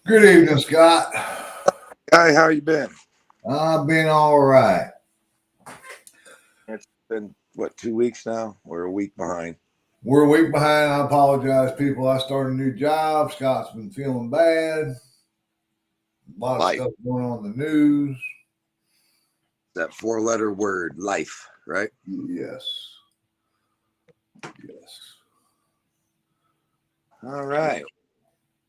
Good evening, Scott. Hi, how you been? I've been all right. It's been what, 2 weeks now? We're a week behind. We're a week behind. I apologize, people. I started a new job. Scott's been feeling bad. A lot of Life, stuff going on in the news. that four-letter word, life, right? Yes, yes. All right.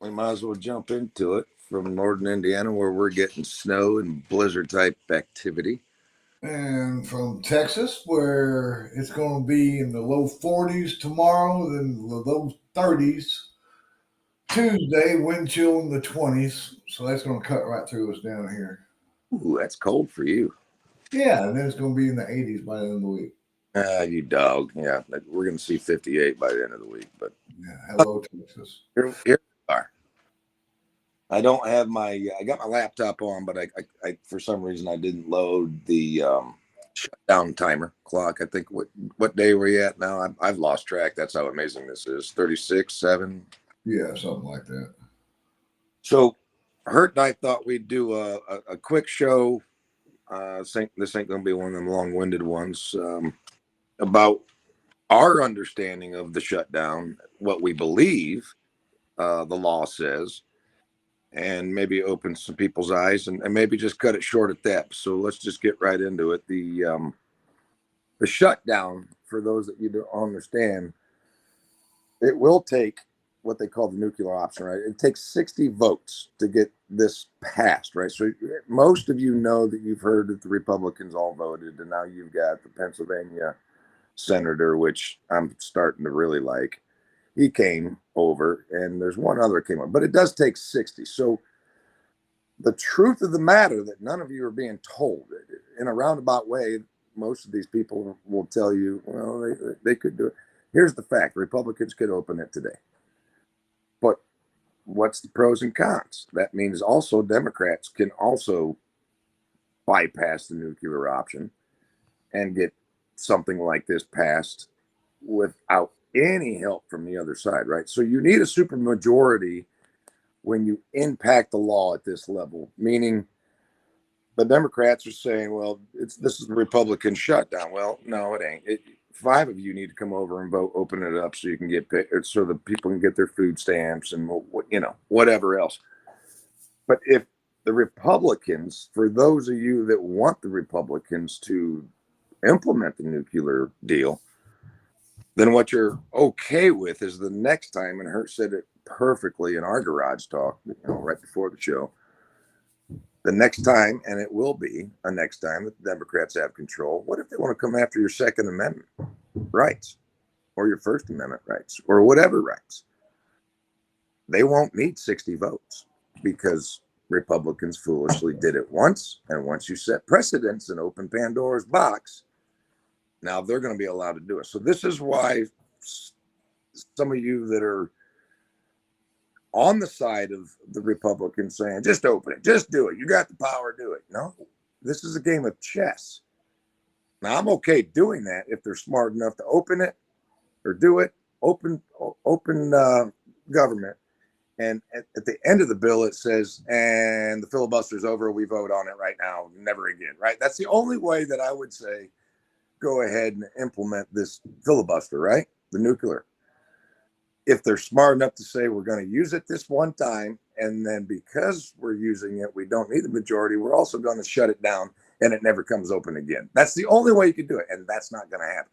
We might as well jump into it from northern Indiana, where we're getting snow and blizzard type activity. And from Texas, where it's going to be in the low 40s tomorrow, then the low 30s Tuesday, wind chill in the 20s. So that's going to cut right through us down here. Ooh, that's cold for you. Yeah, and then it's going to be in the 80s by the end of the week. You dog. Yeah, we're going to see 58 by the end of the week. But Yeah, hello, Texas. here we are. I don't have I got my laptop on, but I for some reason I didn't load the shutdown timer clock. I think what day were you at now? I've lost track. That's how amazing this is. 36, 7. Yeah, something like that. So Hurt and I thought we'd do a quick show. This ain't gonna be one of them long-winded ones, about our understanding of the shutdown, what we believe the law says, and maybe open some people's eyes, and maybe just cut it short at that. So let's just get right into it. The shutdown, for those that you don't understand, it will take what they call the nuclear option, right? It takes 60 votes to get this passed, right? So most of you know that you've heard that the Republicans all voted, and now you've got the Pennsylvania senator, which I'm starting to really like. He came over, and there's one other came over, but it does take 60. So the truth of the matter that none of you are being told in a roundabout way, most of these people will tell you, well, they could do it. Here's the fact: Republicans could open it today. But what's the pros and cons? That means also Democrats can also bypass the nuclear option and get something like this passed without any help from the other side, right? So you need a supermajority when you impact the law at this level, meaning the Democrats are saying, well, this is the Republican shutdown. Well, no, it ain't. Five of you need to come over and vote, open it up so you can get paid, so the people can get their food stamps and whatever else. But if the Republicans, for those of you that want the Republicans to implement the nuclear deal, then what you're okay with is the next time, and Hurt said it perfectly in our garage talk, right before the show. The next time, and it will be a next time that the Democrats have control, what if they want to come after your Second Amendment rights or your First Amendment rights or whatever rights? They won't need 60 votes because Republicans foolishly did it once. And once you set precedents and open Pandora's box, now they're going to be allowed to do it. So this is why some of you that are on the side of the Republicans saying, just open it, just do it. You got the power, do it. No, this is a game of chess. Now, I'm okay doing that if they're smart enough to open it or do it, open government. And at the end of the bill, it says, and the filibuster's over. We vote on it right now, never again, right? That's the only way that I would say go ahead and implement this filibuster, right? The nuclear. If they're smart enough to say we're going to use it this one time, and then because we're using it, we don't need the majority, we're also going to shut it down and it never comes open again. That's the only way you can do it, and that's not going to happen.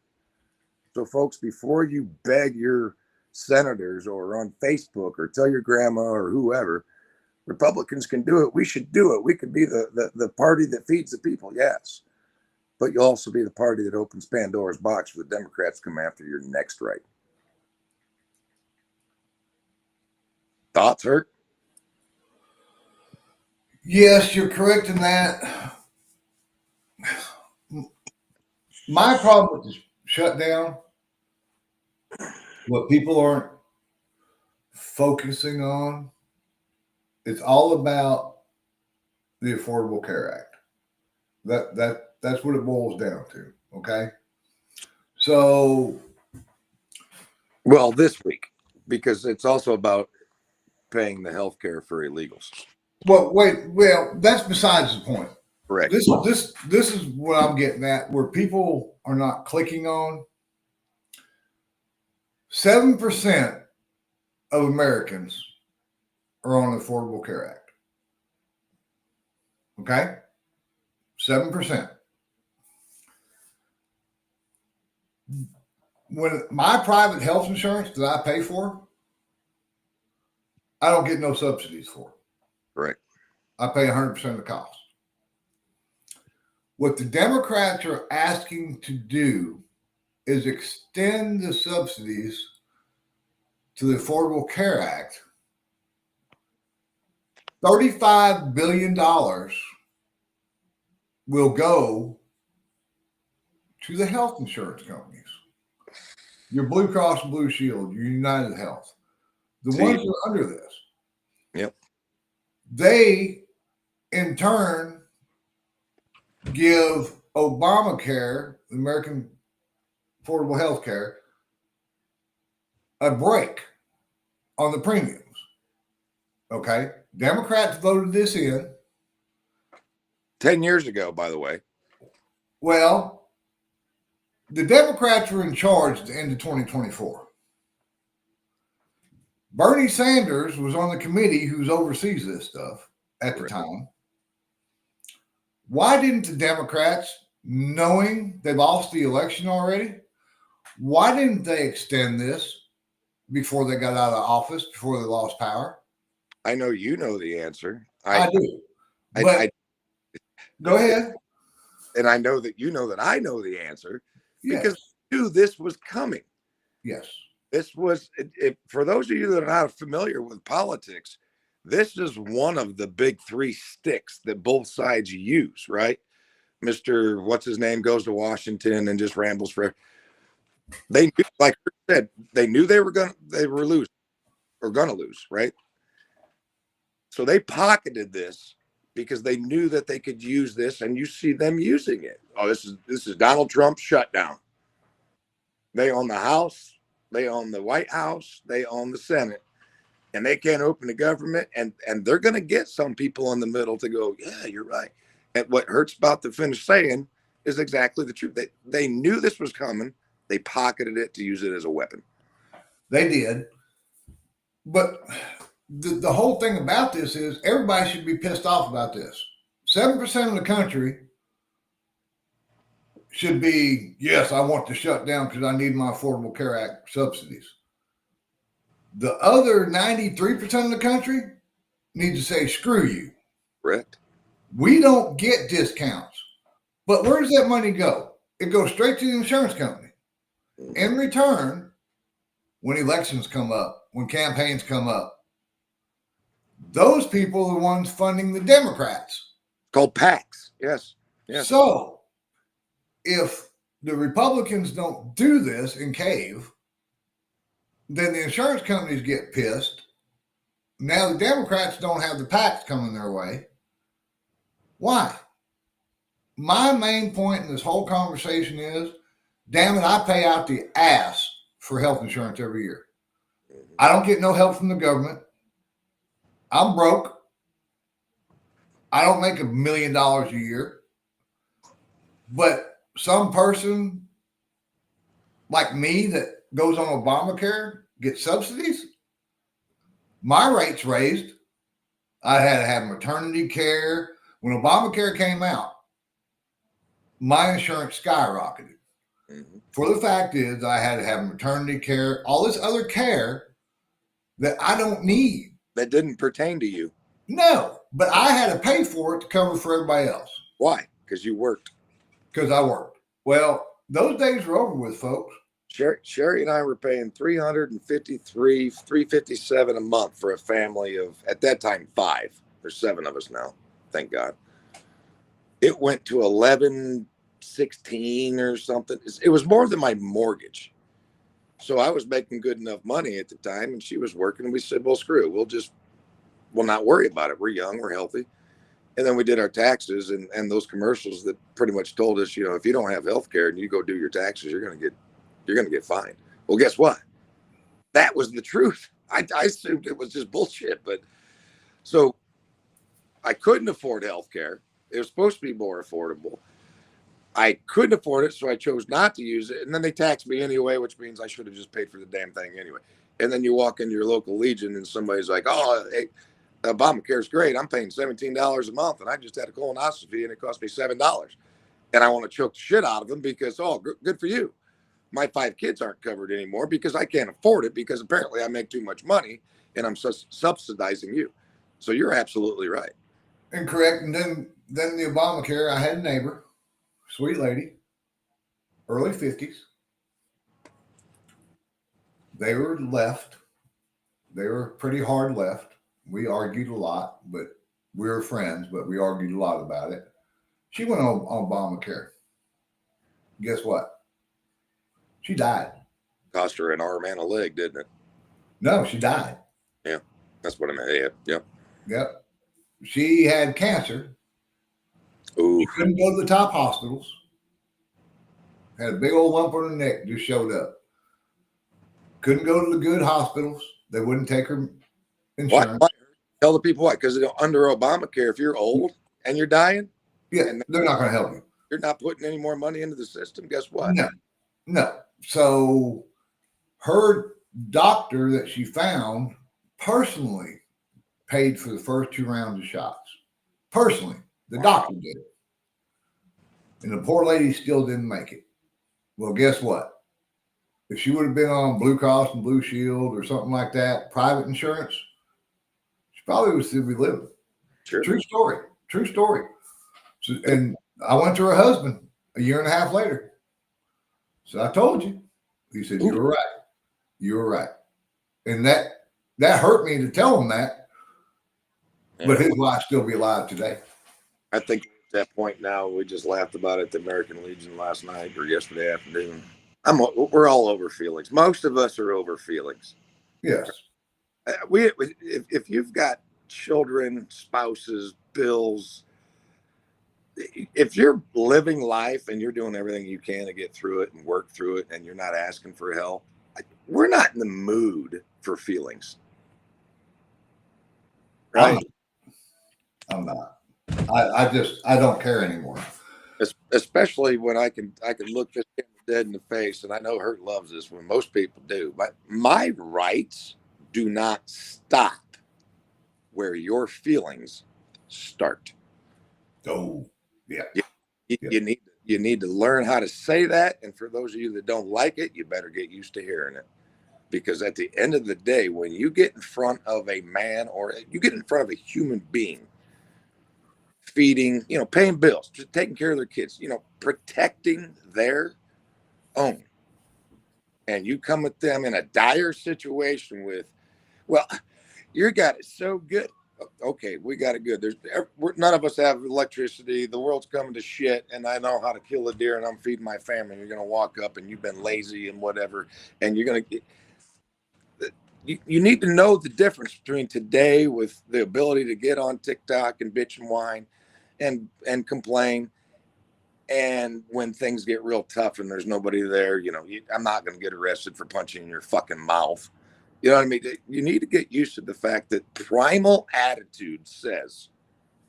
So, folks, before you beg your senators or on Facebook or tell your grandma or whoever, Republicans can do it, we should do it. We could be the party that feeds the people, yes. But you'll also be the party that opens Pandora's box for the Democrats to come after your next right. Thoughts, Hurt? Yes, you're correct in that. My problem with the shutdown, what people aren't focusing on, it's all about the Affordable Care Act. That's what it boils down to. Okay, so Well, this week, because it's also about paying the health care for illegals. Well, wait. Well, that's besides the point. Correct. This is what I'm getting at, where people are not clicking on. 7% of Americans are on the Affordable Care Act. Okay, 7%. When my private health insurance that I pay for, I don't get no subsidies for. Correct. I pay 100% of the cost. What the Democrats are asking to do is extend the subsidies to the Affordable Care Act. $35 billion will go to the health insurance companies. Your Blue Cross and Blue Shield, your United Health, the ones that are under this. Yep. They, in turn, give Obamacare, the American Affordable Health Care, a break on the premiums. Okay? Democrats voted this in. 10 years ago, by the way. Well, the Democrats were in charge at the end of 2024. Bernie Sanders was on the committee who oversees this stuff at the time. Why didn't the Democrats, knowing they lost the election already, why didn't they extend this before they got out of office, before they lost power? I know you know the answer. I do. But go ahead. And I know that you know that I know the answer because I knew this was coming. Yes. This was, for those of you that are not familiar with politics, this is one of the big three sticks that both sides use, right? Mr. What's his name goes to Washington and just rambles for. They knew, like I said, they knew they were gonna lose, right? So they pocketed this because they knew that they could use this, and you see them using it. Oh, this is Donald Trump's shutdown. They own the House, they own the White House, they own the Senate, and they can't open the government, and they're going to get some people in the middle to go, yeah, you're right. And what Hurt's about to finish saying is exactly the truth. They knew this was coming. They pocketed it to use it as a weapon. They did. But the whole thing about this is everybody should be pissed off about this. 7% of the country should be, yes, I want to shut down because I need my Affordable Care Act subsidies. The other 93% of the country need to say, screw you. Correct. We don't get discounts. But where does that money go? It goes straight to the insurance company. In return, when elections come up, when campaigns come up, those people are the ones funding the Democrats. Called PACs. Yes. Yes. So if the Republicans don't do this and cave, then the insurance companies get pissed. Now the Democrats don't have the PACs coming their way. Why? My main point in this whole conversation is, damn it, I pay out the ass for health insurance every year. I don't get no help from the government. I'm broke. I don't make $1 million a year. But some person like me that goes on Obamacare gets subsidies. My rate's raised. I had to have maternity care. When Obamacare came out, my insurance skyrocketed. For the fact is, I had to have maternity care, all this other care that I don't need. That didn't pertain to you. No, but I had to pay for it to cover for everybody else. Why? Because you worked. Because I worked. Well, those days are over with, folks. Sherry and I were paying $357 a month for a family of, at that time, 5. There's 7 of us now. Thank God. It went to $11.16 or something. It was more than my mortgage. So I was making good enough money at the time, and she was working, and we said, well, screw it. We'll not worry about it. We're young, we're healthy. And then we did our taxes and those commercials that pretty much told us, if you don't have health care and you go do your taxes, you're gonna get fined. Well, guess what? That was the truth. I assumed it was just bullshit. But so I couldn't afford health care. It was supposed to be more affordable. I couldn't afford it, so I chose not to use it. And then they taxed me anyway, which means I should have just paid for the damn thing anyway. And then you walk into your local Legion and somebody's like, oh, hey, Obamacare is great. I'm paying $17 a month and I just had a colonoscopy and it cost me $7. And I want to choke the shit out of them because, oh, good for you. My 5 kids aren't covered anymore because I can't afford it because apparently I make too much money and I'm subsidizing you. So you're absolutely right. Incorrect. And then the Obamacare, I had a neighbor, sweet lady, early 50s. They were left. They were pretty hard left. We argued a lot, but we were friends, but we argued a lot about it. She went on Obamacare. Guess what? She died. Cost her an arm and a leg, didn't it? No, she died. Yeah, that's what I meant. Yeah. Yep. She had cancer. Ooh. She couldn't go to the top hospitals. Had a big old lump on her neck, just showed up. Couldn't go to the good hospitals. They wouldn't take her insurance. Why? Tell the people why. Because under Obamacare, if you're old and you're dying, yeah, they're not going to help you. You're not putting any more money into the system. Guess what? No. So her doctor that she found personally paid for the first 2 rounds of shots. Personally, the doctor did it. And the poor lady still didn't make it. Well, guess what? If she would have been on Blue Cross and Blue Shield or something like that, private insurance, she probably would still be living. Sure. True story. So, and I went to her husband a year and a half later. So I told you. He said, you were right. You were right. And that hurt me to tell him that. Yeah. But his wife still be alive today. I think at that point now, we just laughed about it at the American Legion last night or yesterday afternoon. We're all over feelings. Most of us are over feelings. Yes. If you've got children, spouses, bills, if you're living life and you're doing everything you can to get through it and work through it and you're not asking for help, we're not in the mood for feelings. Right? I'm not. I don't care anymore. Especially when I can look this kid dead in the face, and I know Hurt loves this when most people do, but my rights do not stop where your feelings start. Oh, yeah. You need to learn how to say that, and for those of you that don't like it, you better get used to hearing it. Because at the end of the day, when you get in front of a man or you get in front of a human being, feeding, paying bills, just taking care of their kids, protecting their own. And you come at them in a dire situation with, well, your got it so good. Okay, we got it good. None of us have electricity. The world's coming to shit, and I know how to kill a deer, and I'm feeding my family. You're going to walk up, and you've been lazy and whatever, and you're going to. You need to know the difference between today with the ability to get on TikTok and bitch and whine and complain, and when things get real tough and there's nobody there, I'm not going to get arrested for punching in your fucking mouth. You know what I mean? You need to get used to the fact that primal attitude says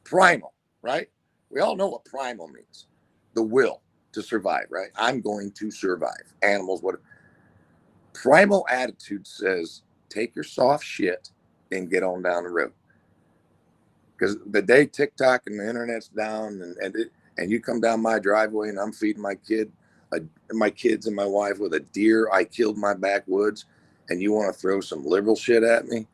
primal, right? We all know what primal means. The will to survive, right? I'm going to survive. Animals, whatever. Primal attitude says take your soft shit and get on down the road. Because the day TikTok and the internet's down and you come down my driveway and I'm feeding my kids and my wife with a deer I killed in my backwoods, and you want to throw some liberal shit at me,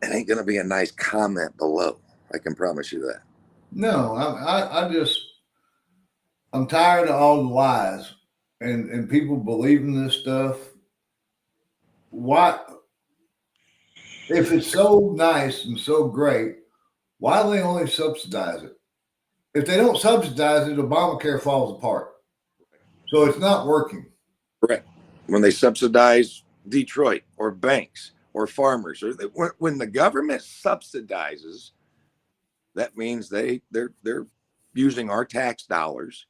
it ain't going to be a nice comment below. I can promise you that. No, I'm tired of all the lies and people believing this stuff. Why, if it's so nice and so great, why do they only subsidize it? If they don't subsidize it, Obamacare falls apart. So it's not working. Correct. When they subsidize Detroit or banks or farmers, or when the government subsidizes, that means they're using our tax dollars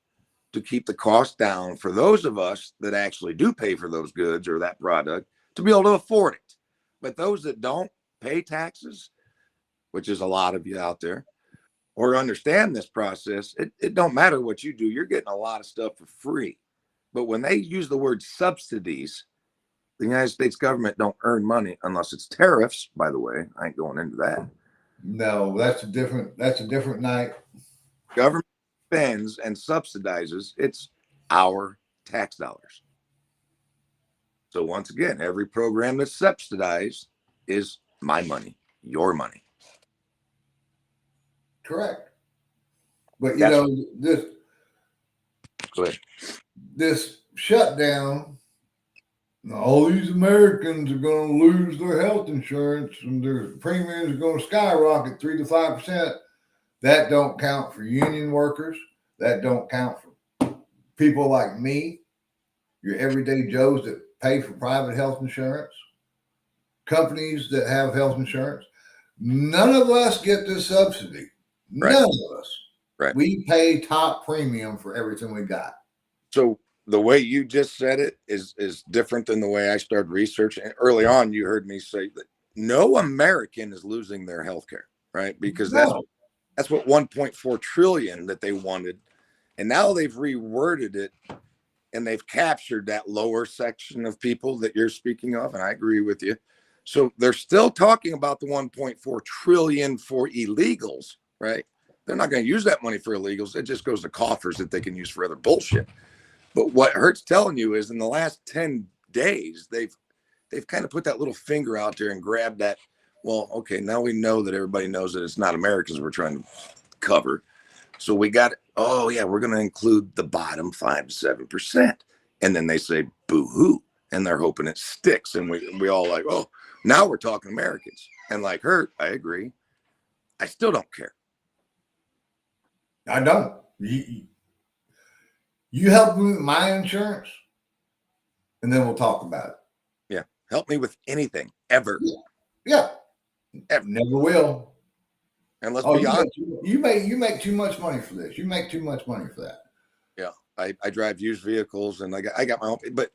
to keep the cost down for those of us that actually do pay for those goods or that product to be able to afford it. But those that don't pay taxes, which is a lot of you out there, or understand this process, it don't matter what you do. You're getting a lot of stuff for free. But when they use the word subsidies, the United States government don't earn money unless it's tariffs, by the way. I ain't going into that. No, that's a different night. Government spends and subsidizes, it's our tax dollars. So once again, every program that's subsidized is my money, your money. Correct. But you That's know, this shutdown, all these Americans are going to lose their health insurance and their premiums are going to skyrocket 3 to 5%. That don't count for union workers. That don't count for people like me, your everyday Joes that pay for private health insurance, companies that have health insurance. None of us get this subsidy. None of us. Right. We pay top premium for everything we got. So the way you just said it is different than the way I started researching. Early on, you heard me say that no American is losing their health care, right? Because that's what 1.4 trillion that they wanted. And now they've reworded it and they've captured that lower section of people that you're speaking of. And I agree with you. So they're still talking about the 1.4 trillion for illegals, right? They're not going to use that money for illegals. It just goes to coffers that they can use for other bullshit. But what Hurt's telling you is in the last 10 days, they've kind of put that little finger out there and grabbed that. Well, okay, now we know that everybody knows that it's not Americans we're trying to cover. So we got, oh yeah, we're going to include the bottom 5 to 7%. And then they say, boo-hoo. And they're hoping it sticks. And we all like, oh, now we're talking Americans. And like Hurt, I agree. I still don't care. I don't. You help me with my insurance, and then we'll talk about it. Yeah. Help me with anything, ever. Yeah. Ever. Never will. And let's be honest. You make too much money for this. You make too much money for that. Yeah. I drive used vehicles and I got my own, but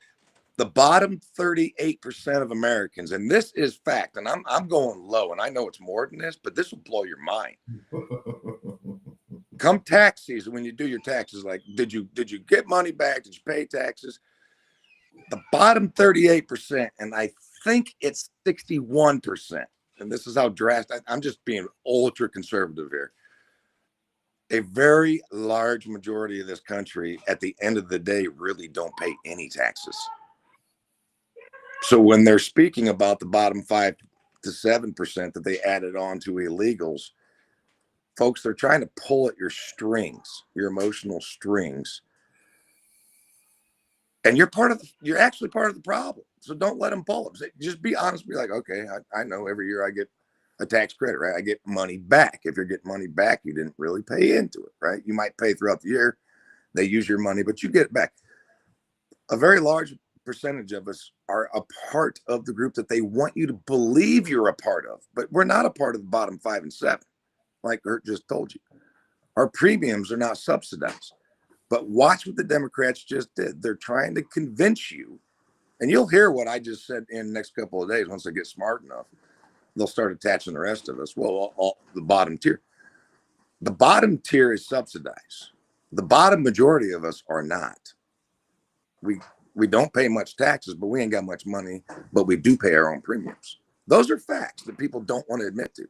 the bottom 38% of Americans, and this is fact, and I'm going low, and I know it's more than this, but this will blow your mind. Come tax season, when you do your taxes, like, did you get money back? Did you pay taxes? The bottom 38%, and I think it's 61%, and this is how drastic, I'm just being ultra conservative here. A very large majority of this country, at the end of the day, really don't pay any taxes. So when they're speaking about the bottom 5 to 7% that they added on to illegals, folks, they're trying to pull at your strings, your emotional strings. And you're actually part of the problem. So don't let them pull them. Just be honest. Be like, okay, I know every year I get a tax credit, right? I get money back. If you're getting money back, you didn't really pay into it, right? You might pay throughout the year. They use your money, but you get it back. A very large percentage of us are a part of the group that they want you to believe you're a part of, but we're not a part of the bottom 5 and 7. Like Hurt just told you, our premiums are not subsidized. But watch what the Democrats just did. They're trying to convince you, and you'll hear what I just said in the next couple of days. Once they get smart enough, they'll start attaching the rest of us. Well, the bottom tier. The bottom tier is subsidized. The bottom majority of us are not. We don't pay much taxes, but we ain't got much money, but we do pay our own premiums. Those are facts that people don't want to admit to.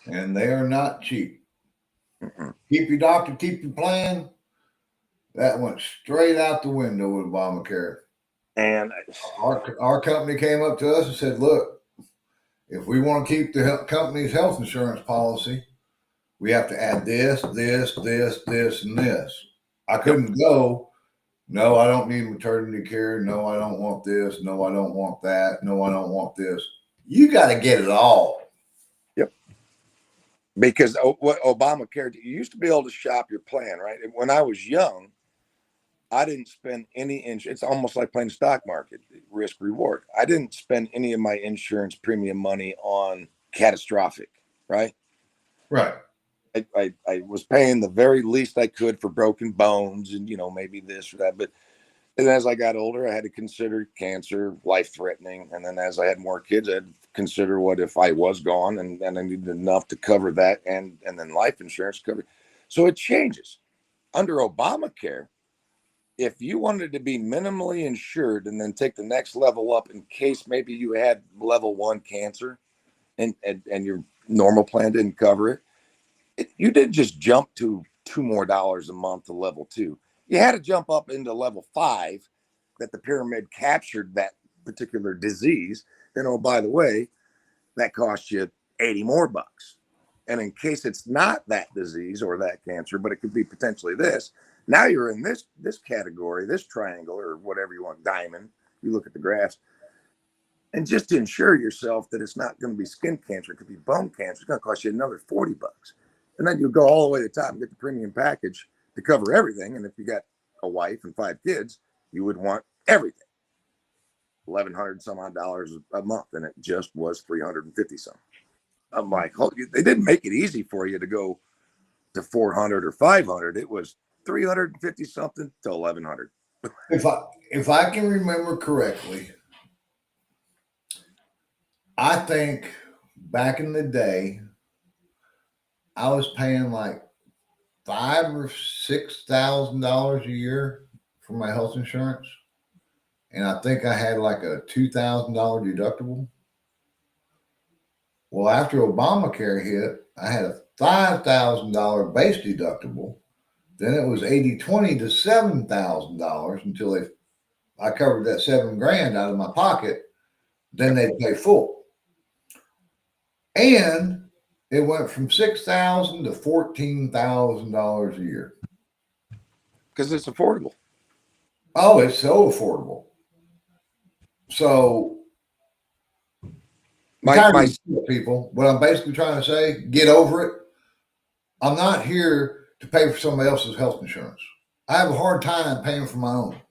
And they are not cheap. Keep your doctor, keep your plan. That went straight out the window with Obamacare. And our company came up to us and said, look, if we want to keep the company's health insurance policy, we have to add this, and this. I couldn't go, no, I don't need maternity care. No, I don't want this. No, I don't want that. No, I don't want this. You got to get it all. Yep. Because what Obamacare, you used to be able to shop your plan, right? When I was young, I didn't spend any insurance. It's almost like playing stock market, risk reward. I didn't spend any of my insurance premium money on catastrophic, right? Right. I was paying the very least I could for broken bones and, maybe this or that. But and as I got older, I had to consider cancer, life threatening. And then as I had more kids, I had to consider what if I was gone and I needed enough to cover that and then life insurance covered. So it changes. Under Obamacare, if you wanted to be minimally insured and then take the next level up in case maybe you had level 1 cancer and your normal plan didn't cover it, you didn't just jump to $2 more a month to level 2. You had to jump up into level 5 that the pyramid captured that particular disease. Then, oh, by the way, that cost you 80 more bucks. And in case it's not that disease or that cancer, but it could be potentially this, now you're in this category, this triangle or whatever you want, diamond. You look at the graphs. And just to ensure yourself that it's not going to be skin cancer, it could be bone cancer, it's going to cost you another 40 bucks. And then you go all the way to the top and get the premium package to cover everything. And if you got a wife and 5 kids, you would want everything. 1,100 some odd dollars a month, and it just was 350 some. I'm like, oh, they didn't make it easy for you to go to 400 or 500. It was 350 something to 1,100. If I can remember correctly, I think back in the day, I was paying like $5,000 or $6,000 a year for my health insurance, and I think I had like a $2,000 deductible. Well, after Obamacare hit, I had a $5,000 base deductible. Then it was 80/20 to $7,000 until I covered that $7,000 out of my pocket. Then they pay full, and it went from $6,000 to $14,000 a year. Because it's affordable. Oh, it's so affordable. So, my people, what I'm basically trying to say, get over it. I'm not here to pay for somebody else's health insurance. I have a hard time paying for my own.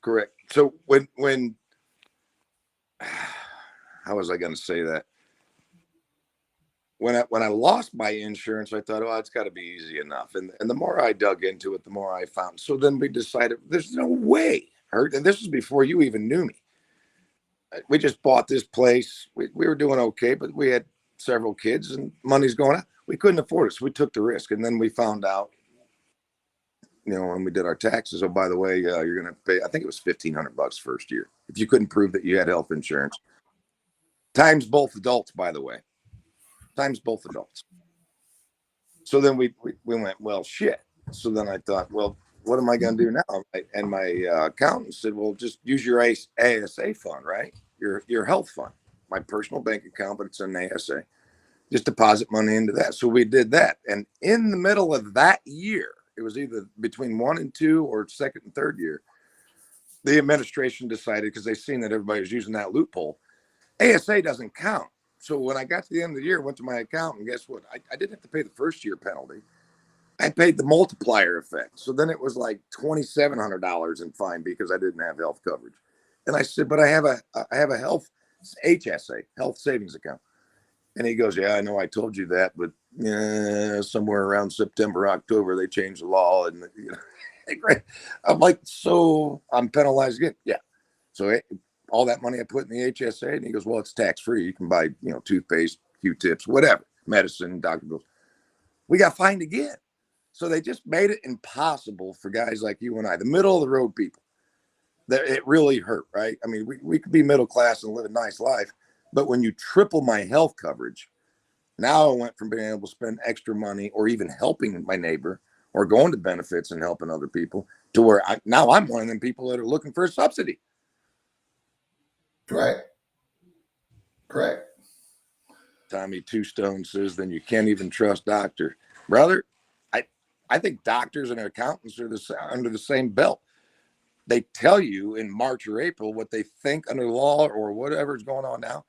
Correct. So when how was I going to say that? When I lost my insurance, I thought, oh, it's got to be easy enough. And the more I dug into it, the more I found. So then we decided there's no way. And this was before you even knew me. We just bought this place. We were doing okay, but we had several kids and money's going out. We couldn't afford it. So we took the risk. And then we found out, when we did our taxes, oh, by the way, you're going to pay, I think it was $1,500 first year. If you couldn't prove that you had health insurance, times both adults, by the way, times both adults. So then we went, well, shit. So then I thought, well, what am I going to do now? And my accountant said, well, just use your ASA fund, right? Your health fund, my personal bank account, but it's an ASA. Just deposit money into that. So we did that. And in the middle of that year, it was either between 1 and 2 or second and third year, the administration decided, because they seen that everybody was using that loophole, ASA doesn't count. So when I got to the end of the year, went to my account, and guess what? I didn't have to pay the first year penalty. I paid the multiplier effect. So then it was like $2,700 in fine because I didn't have health coverage. And I said, but I have a health HSA, health savings account. And he goes, yeah, I know I told you that, but somewhere around September, October, they changed the law. And I'm like, so I'm penalized again. Yeah. So all that money I put in the HSA, and he goes, well, it's tax free. You can buy, toothpaste, Q-tips, whatever, medicine, doctor bills. We got fined again. So they just made it impossible for guys like you and I, the middle of the road people. That it really hurt, right? I mean, we could be middle class and live a nice life, but when you triple my health coverage, now I went from being able to spend extra money or even helping my neighbor or going to benefits and helping other people to where now I'm one of them people that are looking for a subsidy. Correct. Tommy Two Stone says, then you can't even trust doctor. Brother, I think doctors and accountants are under the same belt. They tell you in March or April what they think under law or whatever is going on now.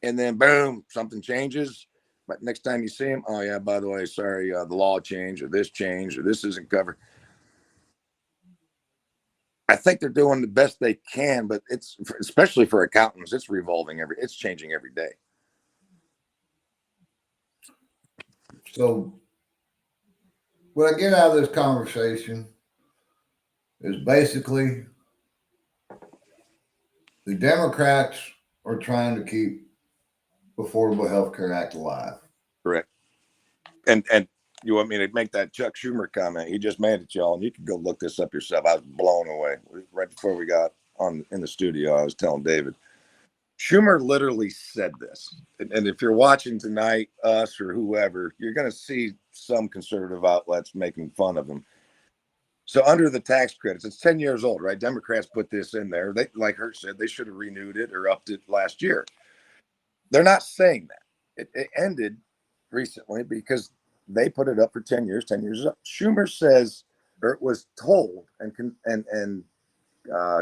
And then boom, something changes. But next time you see them, oh yeah, by the way, sorry, the law changed or this isn't covered. I think they're doing the best they can, but it's especially for accountants, it's changing every day. So, what I get out of this conversation is basically the Democrats are trying to keep Affordable Health Care Act alive. Correct. And you want me to make that Chuck Schumer comment? He just made it, y'all, and you can go look this up yourself. I was blown away right before we got on in the studio. I was telling David, Schumer literally said this. And if you're watching tonight, us or whoever, you're going to see some conservative outlets making fun of him. So under the tax credits, it's 10 years old, right? Democrats put this in there. They, like Hurt said, they should have renewed it or upped it last year. They're not saying that. It ended recently because they put it up for 10 years. 10 years is up. Schumer says, or was told and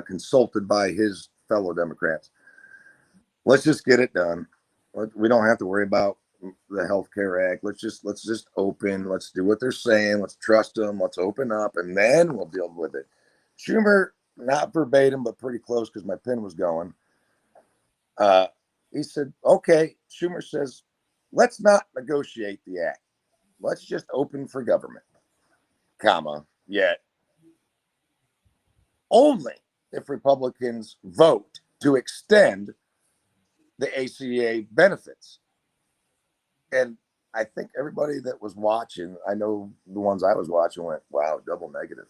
consulted by his fellow Democrats, let's just get it done. We don't have to worry about the Health Care Act. Let's just open. Let's do what they're saying. Let's trust them. Let's open up, and then we'll deal with it. Schumer, not verbatim, but pretty close because my pen was going. He said, okay. Schumer says, let's not negotiate the act. Let's just open for government, comma, yet only if Republicans vote to extend the ACA benefits. And I think everybody that was watching, I know the ones I was watching went, wow, double negative.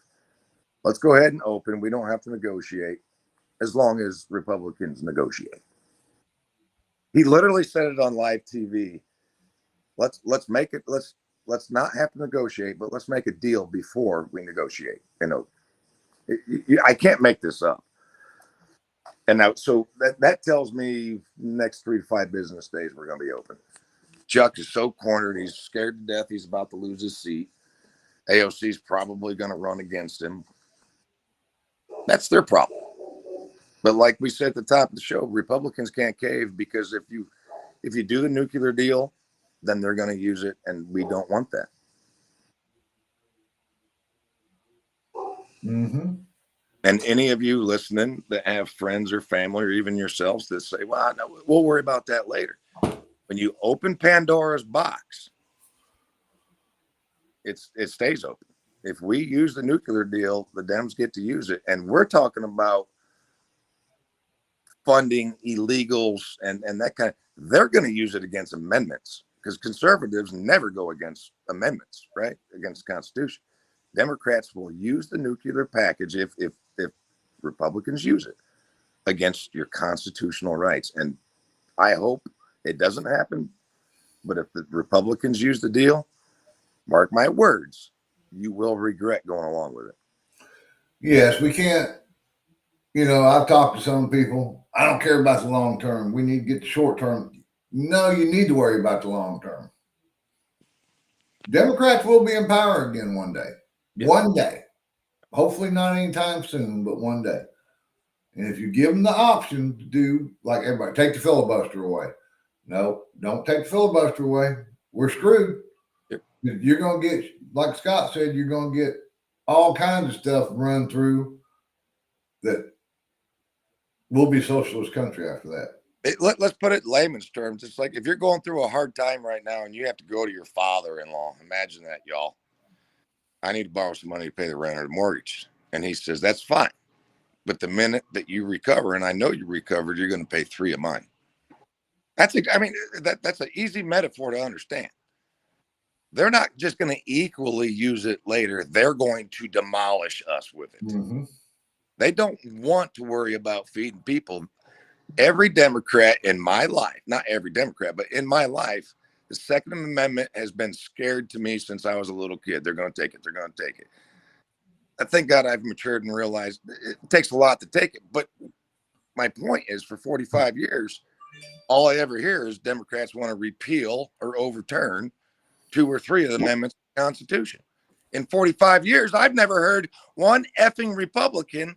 Let's go ahead and open. We don't have to negotiate as long as Republicans negotiate. He literally said it on live TV. Let's make it. Let's not have to negotiate, but let's make a deal before we negotiate. I can't make this up. And now, so that tells me next 3 to 5 business days we're going to be open. Chuck is so cornered. He's scared to death. He's about to lose his seat. AOC is probably going to run against him. That's their problem. But like we said at the top of the show, Republicans can't cave because if you do the nuclear deal, then they're going to use it, and we don't want that. Mm-hmm. And any of you listening that have friends or family or even yourselves that say, well, no, we'll worry about that later. When you open Pandora's box, it stays open. If we use the nuclear deal, the Dems get to use it. And we're talking about funding illegals and that kind of, they're going to use it against amendments because conservatives never go against amendments, right? Against the Constitution. Democrats will use the nuclear package if Republicans use it against your constitutional rights. And I hope it doesn't happen. But if the Republicans use the deal, mark my words, you will regret going along with it. Yes, we can't. I've talked to some people. I don't care about the long term. We need to get the short term. No, you need to worry about the long term. Democrats will be in power again one day. Yeah. One day. Hopefully not anytime soon, but one day. And if you give them the option to do like everybody, take the filibuster away. No, don't take the filibuster away. We're screwed. Yep. You're going to get, like Scott said, you're going to get all kinds of stuff run through that we'll be a socialist country after that. Let's put it in layman's terms. It's like if you're going through a hard time right now and you have to go to your father-in-law. Imagine that, y'all. I need to borrow some money to pay the rent or the mortgage. And he says, that's fine. But the minute that you recover, and I know you recovered, you're going to pay 3 of mine. That's an easy metaphor to understand. They're not just going to equally use it later. They're going to demolish us with it. Mm-hmm. They don't want to worry about feeding people. Every Democrat in my life, not every Democrat, but in my life, the Second Amendment has been scared to me since I was a little kid. They're going to take it. They're going to take it. I thank God I've matured and realized it takes a lot to take it. But my point is, for 45 years, all I ever hear is Democrats want to repeal or overturn 2 or 3 of the amendments to the Constitution. In 45 years, I've never heard one effing Republican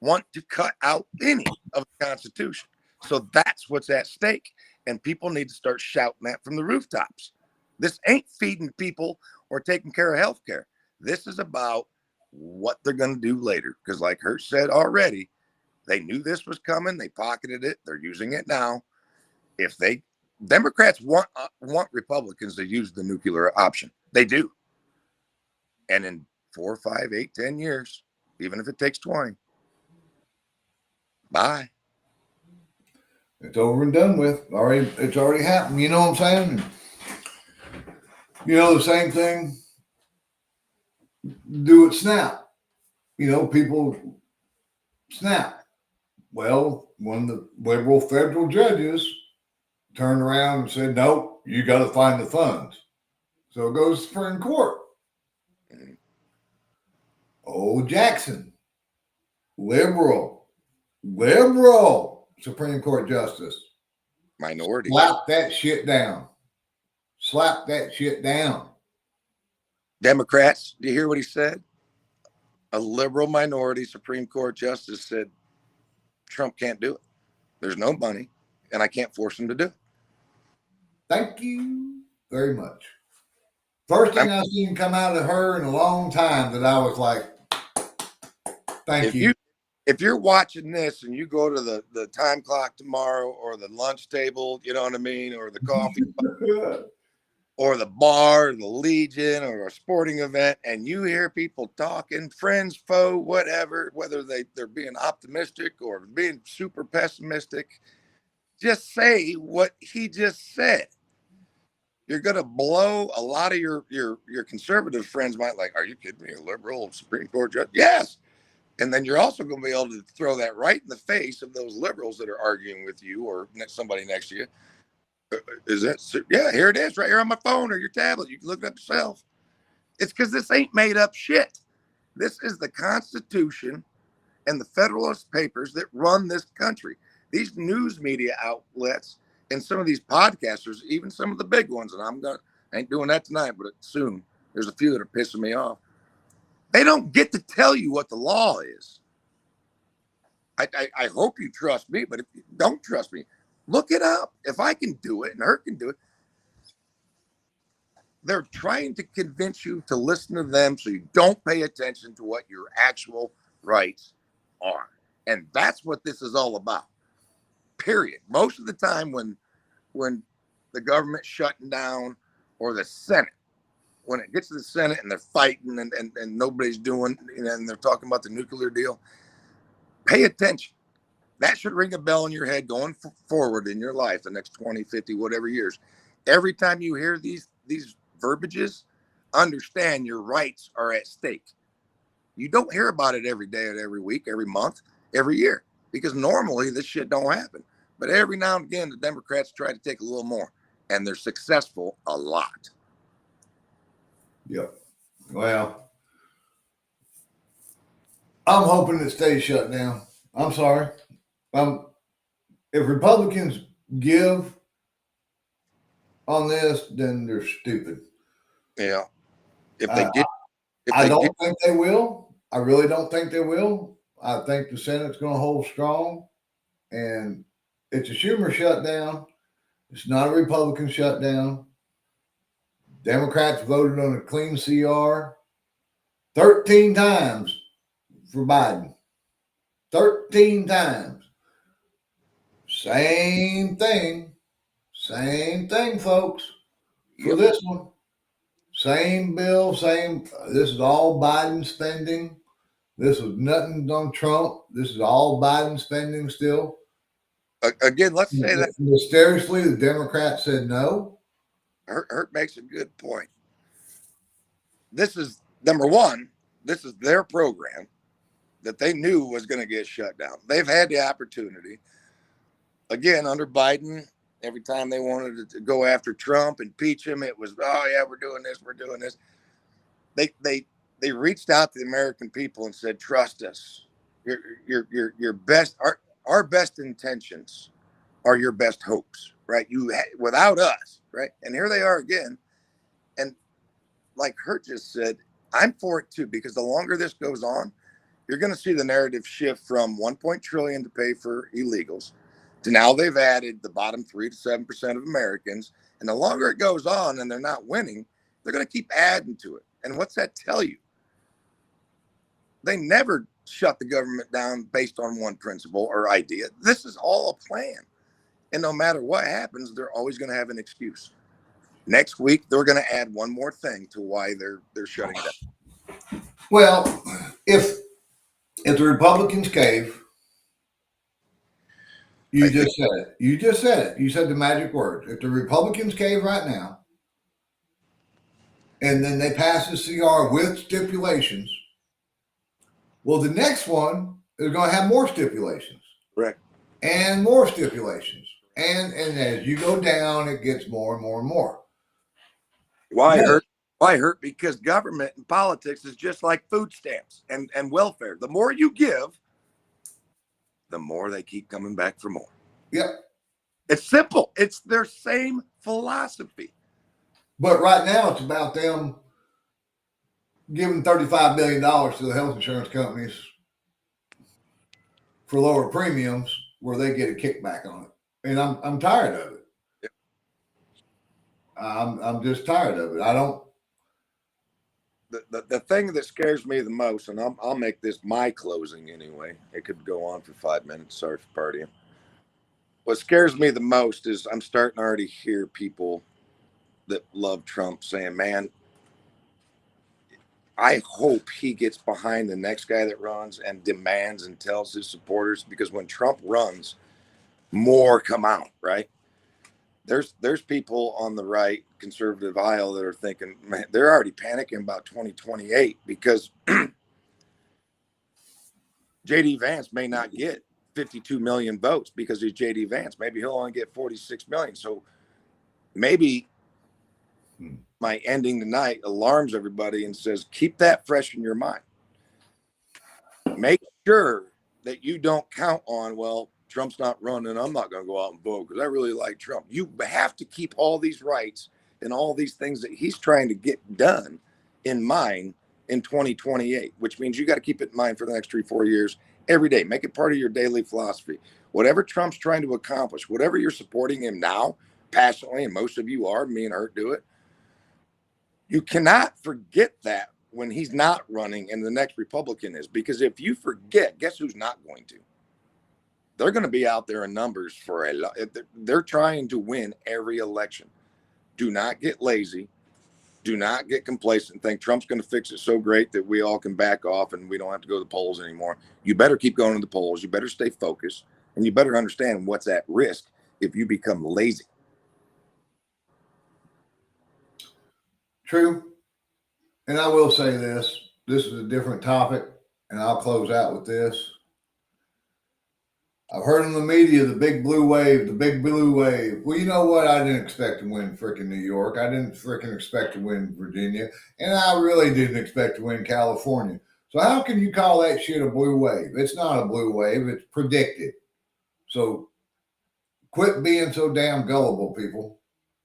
want to cut out any of the Constitution. So that's what's at stake. And people need to start shouting that from the rooftops. This ain't feeding people or taking care of health care. This is about what they're going to do later. Because like Hurt said already, they knew this was coming. They pocketed it. They're using it now. If they Democrats want Republicans to use the nuclear option. They do. And in 4, 5, 8, 10 years, even if it takes 20, bye. It's over and done with. It's already happened. You know what I'm saying? You know, the same thing do it snap. You know, people snap. Well, one of the liberal federal judges turned around and said, nope, you got to find the funds. So it goes to the Supreme Court. Oh, Jackson, liberal Supreme Court justice. Minority. Slap that shit down. Slap that shit down. Democrats, do you hear what he said? A liberal minority Supreme Court justice said Trump can't do it. There's no money, and I can't force him to do it. Thank you very much. First thing I've seen come out of her in a long time that I was like, thank you. If you're watching this and you go to the time clock tomorrow or the lunch table, you know what I mean, or the coffee or the bar, or the Legion, or a sporting event, and you hear people talking, friends, foe, whatever, whether they're being optimistic or being super pessimistic, just say what he just said. You're going to blow a lot of your conservative friends might like, are you kidding me? A liberal Supreme Court judge? Yes. And then you're also going to be able to throw that right in the face of those liberals that are arguing with you or somebody next to you. Is that? Yeah, here it is right here on my phone or your tablet. You can look it up yourself. It's because this ain't made up shit. This is the Constitution and the Federalist Papers that run this country. These news media outlets and some of these podcasters, even some of the big ones, and I ain't doing that tonight, but soon. There's a few that are pissing me off. They don't get to tell you what the law is. I hope you trust me, but if you don't trust me, look it up. If I can do it and Hurt can do it, they're trying to convince you to listen to them so you don't pay attention to what your actual rights are. And that's what this is all about. Period. Most of the time when the government's shutting down or the Senate, when it gets to the Senate and they're fighting and nobody's doing, and they're talking about the nuclear deal, pay attention. That should ring a bell in your head going forward in your life, the next 20, 50, whatever years. Every time you hear these verbiages, understand your rights are at stake. You don't hear about it every day, every week, every month, every year, because normally this shit don't happen. But every now and again, the Democrats try to take a little more, and they're successful a lot. Yep. Well, I'm hoping it stays shut down. I'm sorry. If Republicans give on this, then they're stupid. Yeah. I don't think they will. I really don't think they will. I think the Senate's going to hold strong, and it's a Schumer shutdown. It's not a Republican shutdown. Democrats voted on a clean CR 13 times for Biden. 13 times. Same thing, folks, for this one. Same bill, this is all Biden spending. This was nothing on Trump. This is all Biden spending still. Again, let's say that. Mysteriously, the Democrats said no. Hurt makes a good point. This is, number one, this is their program that they knew was going to get shut down. They've had the opportunity. Again, under Biden, every time they wanted to go after Trump, impeach him, it was, oh yeah, we're doing this. They reached out to the American people and said, trust us. Your best, our best intentions are your best hopes, right? Without us, right? And here they are again. And like Hurt just said, I'm for it too, because the longer this goes on, you're going to see the narrative shift from 1 trillion to pay for illegals to now they've added the bottom 3 to 7% of Americans. And the longer it goes on and they're not winning, they're going to keep adding to it. And what's that tell you? They never shut the government down based on one principle or idea. This is all a plan. And no matter what happens, they're always going to have an excuse. Next week, they're going to add one more thing to why they're shutting down. Well, if the Republicans cave, you just said it. You just said it. You said the magic words. If the Republicans cave right now, and then they pass the CR with stipulations, well, the next one is going to have more stipulations. Correct. And more stipulations. And as you go down, it gets more and more and more. Why hurt? Why hurt? Because government and politics is just like food stamps and welfare. The more you give, the more they keep coming back for more. Yep. It's simple. It's their same philosophy. But right now, it's about them giving $35 billion to the health insurance companies for lower premiums where they get a kickback on it. And I'm tired of it. Yep. I'm just tired of it. I don't. The thing that scares me the most, and I'll make this my closing anyway. It could go on for 5 minutes. Sorry for partying. What scares me the most is I'm starting to already hear people that love Trump saying, man, I hope he gets behind the next guy that runs and demands and tells his supporters, because when Trump runs, more come out, right? There's people on the right conservative aisle that are thinking, man, they're already panicking about 2028 because JD Vance may not get 52 million votes because he's JD Vance. Maybe he'll only get 46 million. So maybe my ending tonight alarms everybody and says, keep that fresh in your mind. Make sure that you don't count on, well, Trump's not running, I'm not going to go out and vote because I really like Trump. You have to keep all these rights and all these things that he's trying to get done in mind in 2028, which means you got to keep it in mind for the next 3-4 years every day. Make it part of your daily philosophy. Whatever Trump's trying to accomplish, whatever you're supporting him now passionately, and most of you are, me and Hurt do it, you cannot forget that when he's not running and the next Republican is, because if you forget, guess who's not going to? They're going to be out there in numbers for a lot. They're trying to win every election. Do not get lazy. Do not get complacent and think Trump's going to fix it so great that we all can back off and we don't have to go to the polls anymore. You better keep going to the polls. You better stay focused, and you better understand what's at risk if you become lazy. True. And I will say this. This is a different topic, and I'll close out with this. I've heard in the media, the big blue wave, the big blue wave. Well, you know what? I didn't expect to win freaking New York. I didn't freaking expect to win Virginia. And I really didn't expect to win California. So how can you call that shit a blue wave? It's not a blue wave. It's predicted. So quit being so damn gullible, people.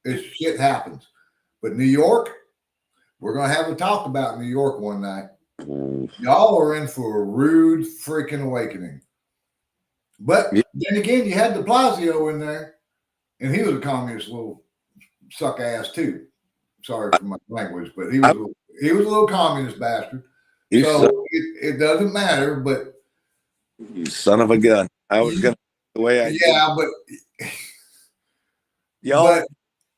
It's shit happens. But New York, we're going to have a talk about New York one night. Y'all are in for a rude freaking awakening. But then again, you had de Blasio in there, and he was a communist little suck ass too. Sorry for my language, but he was a little communist bastard. So it doesn't matter. But you son of a gun! I was gonna the way I but y'all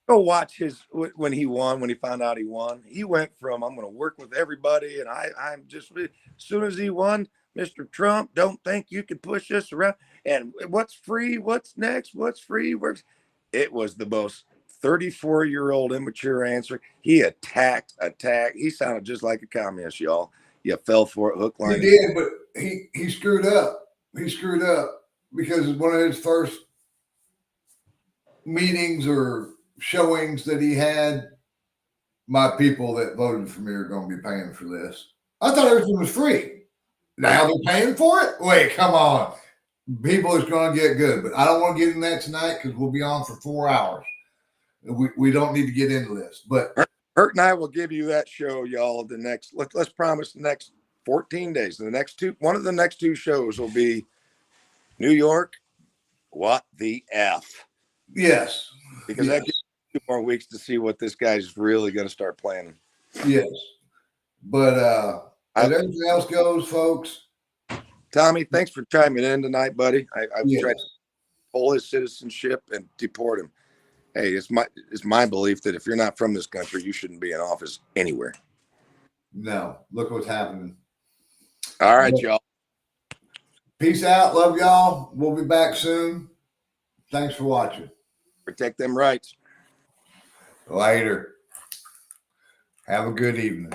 go watch his when he won. When he found out he won, he went from I'm going to work with everybody, and I'm just as soon as he won, Mr. Trump, don't think you can push us around. And what's free? What's next? What's free? It was the most 34-year-old immature answer. He attacked. He sounded just like a communist, y'all. You fell for it, hook, line. He did, but he screwed up. He screwed up because one of his first meetings or showings that he had, my people that voted for me are going to be paying for this. I thought everything was free. Now they're paying for it? Wait, come on. People is going to get good, but I don't want to get in that tonight because we'll be on for 4 hours. We don't need to get into this, but Hurt and I will give you that show, y'all. The next, let's promise the next 14 days. One of the next two shows will be New York. What the F? Yes, because that gives 2 more weeks to see what this guy's really going to start planning. Yes, but as everything else goes, folks. Tommy, thanks for chiming in tonight, buddy. I've tried pull his citizenship and deport him. Hey, it's my belief that if you're not from this country, you shouldn't be in office anywhere. No, look what's happening. All right, y'all. Peace out. Love y'all. We'll be back soon. Thanks for watching. Protect them rights. Later. Have a good evening.